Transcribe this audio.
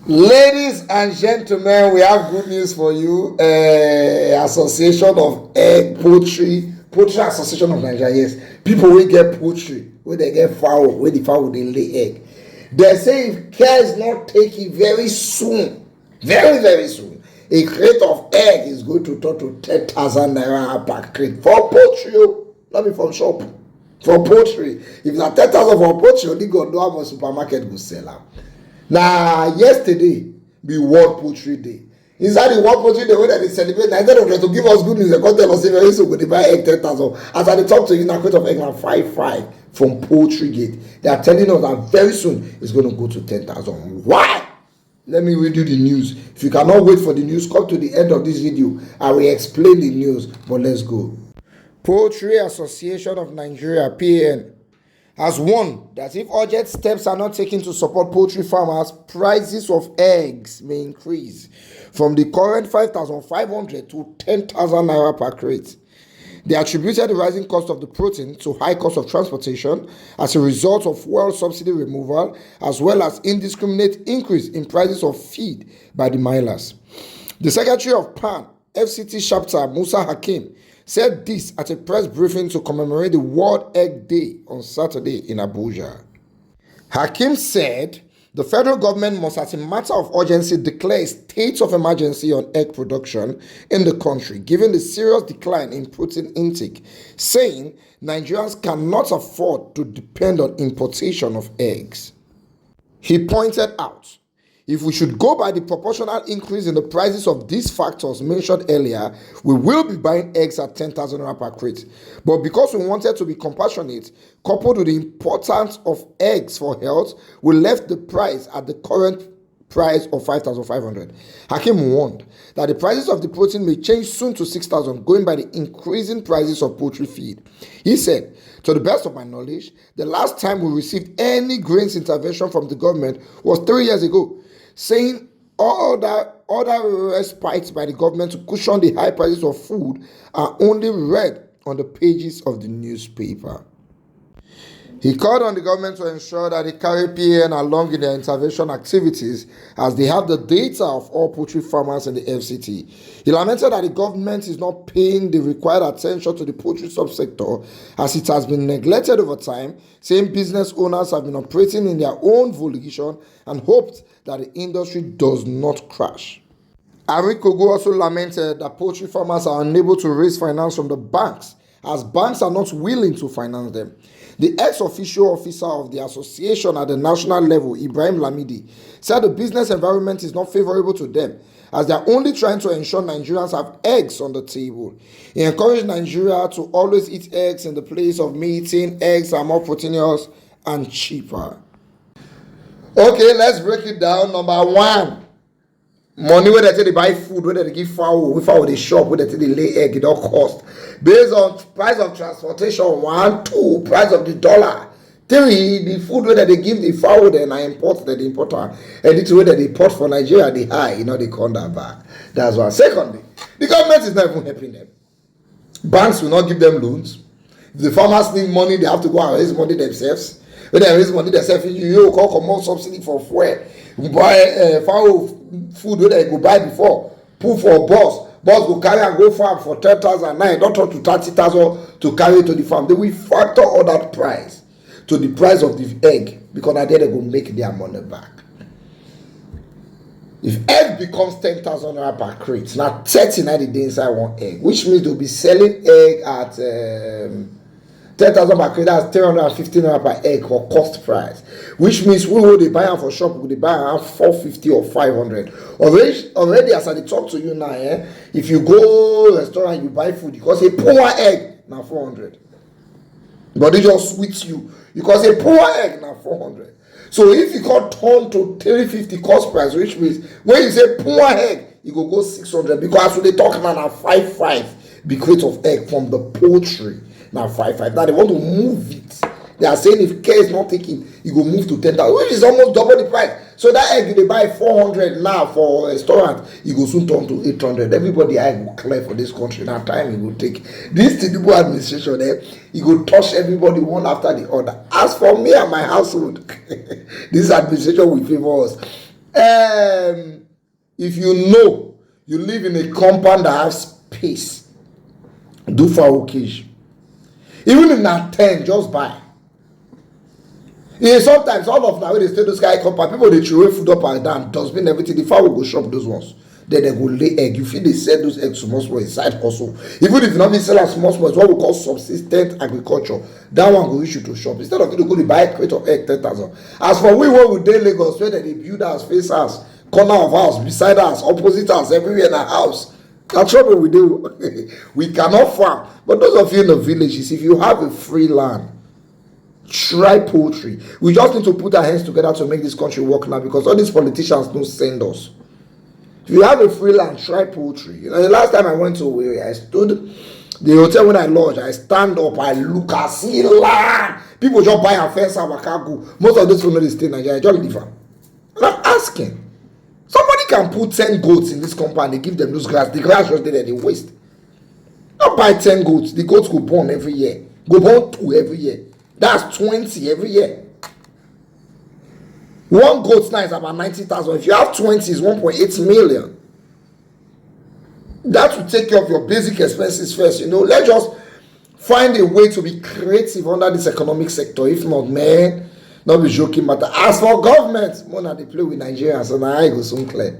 Ladies and gentlemen, we have good news for you. Association of Egg Poultry Association of Nigeria. Yes, people will get poultry, where they get fowl, where the fowl they lay egg. They say if care is not taken very soon, very soon, a crate of egg is going to turn to 10,000 naira per crate for poultry. Not be from shop. For poultry, if it's 10,000 for poultry, only God know how much supermarket go sell am. Now, yesterday be World Poultry Day. Inside the World Poultry Day, when they celebrate, instead of to give us good news, they come tell us very soon when they buy egg 10,000. As I talk to you, now crate of egg now 5 from Poultry Gate. They are telling us that very soon it's going to go to 10,000. Why? Let me read you the news. If you cannot wait for the news, come to the end of this video. I will explain the news. But let's go. Poultry Association of Nigeria (PAN) has warned that if urgent steps are not taken to support poultry farmers, prices of eggs may increase from the current 5,500 to 10,000 naira per crate. They attributed the rising cost of the protein to high cost of transportation as a result of fuel subsidy removal, as well as indiscriminate increase in prices of feed by the milers. The Secretary of PAN, FCT chapter Musa Hakim, said this at a press briefing to commemorate the World Egg Day on Saturday in Abuja. Hakim said the federal government must, as a matter of urgency, declare a state of emergency on egg production in the country, given the serious decline in protein intake, saying Nigerians cannot afford to depend on importation of eggs. He pointed out, if we should go by the proportional increase in the prices of these factors mentioned earlier, we will be buying eggs at 10,000 naira per crate. But because we wanted to be compassionate, coupled with the importance of eggs for health, we left the price at the current price of 5,500. Hakim warned that the prices of the protein may change soon to 6,000, going by the increasing prices of poultry feed. He said, to the best of my knowledge, the last time we received any grains intervention from the government was 3 years ago, saying other respites by the government to cushion the high prices of food are only read on the pages of the newspaper. He called on the government to ensure that they carry PAN along in their intervention activities as they have the data of all poultry farmers in the FCT. He lamented that the government is not paying the required attention to the poultry subsector as it has been neglected over time, saying business owners have been operating in their own volition and hoped that the industry does not crash. Arikogo also lamented that poultry farmers are unable to raise finance from the banks as banks are not willing to finance them. The ex-official officer of the association at the national level, Ibrahim Lamidi, said the business environment is not favorable to them as they are only trying to ensure Nigerians have eggs on the table. He encouraged Nigeria to always eat eggs in the place of meat, saying eggs are more proteinous and cheaper. Okay, let's break it down. Number one, money where they say they buy food, where they give fowl they shop, where they say they lay egg, it all cost. Based on price of transportation, 1, 2, price of the dollar, 3, the food where they give the fowl, then I import the importer, and it's where they import for Nigeria, the high, they come that back. That's one. Secondly, the government is not even helping them. Banks will not give them loans. If the farmers need money, they have to go and raise money themselves. When they raise money themselves, you call common subsidy for fuel. You buy fowl food where they go buy before, put for bus go carry and go farm for 10,000. Now don't talk to 30,000 to carry to the farm. They will factor all that price to the price of the egg because at the end they go make their money back. If egg becomes 10,000 naira per crate, now 39 days inside one egg, which means they'll be selling egg at 10,000 per crate, that's 350 naira per egg for cost price. Which means we will they buy them for shop, we buy around 450 or 500. Already as I talk to you now, if you go restaurant, you buy food, because a poor egg now 400. But they just switch you. Because a poor egg now 400. So if you can turn to 350 cost price, which means when you say poor egg, you go 600, because when they talk now 5 the crate of egg from the poultry. Now 5. Now they want to move it. They are saying if care is not taken, you go move to 10,000, which is almost double the price. So that egg they buy 400 now for a restaurant, you go soon turn to 800. Everybody egg will clear for this country. Now time it will take. This Tinubu administration there, you go touch everybody one after the other. As for me and my household, this administration will favor us. If you know you live in a compound that has space, do fowl cage. Even if na 10, just buy. Yeah, sometimes all of now when they stay those kind compound, people dey throw away food up and down, dustbin, everything. The fowl go chop those ones. Then they go lay egg. You fit dey sell those eggs small small inside hustle. Even if you no fit sell am small small, it's what we call subsistent agriculture. That one go reach you to shop instead of you to go dey buy crate of egg 10,000. As for we wey we dey Lagos, where dem dey build house, face house, corner of house, beside house, opposite house, everywhere na house. Na trouble we dey. We cannot farm. But those of you in the villages, if you have a free land, try poultry. We just need to put our hands together to make this country work now, because all these politicians don't send us. If you have a free land, try poultry. You know, the last time I went to Owerri, I stood the hotel when I lodged, I stand up, I look, I see land. People just buy and fence and waka go. Most of those people know they stay in Nigeria, just leave am. And I'm asking, somebody can put 10 goats in this compound, they give them those grass, the grass just there, they waste. Not buy 10 goats, the goats go born every year, go born 2 every year. That's 20 every year. One goat now is about 90,000. If you have 20, it's 1.8 million. That will take care of your basic expenses first. You know, let's just find a way to be creative under this economic sector. If not, man, not be joking matter. As for government, Mona, they play with Nigeria, so now I go soon clear.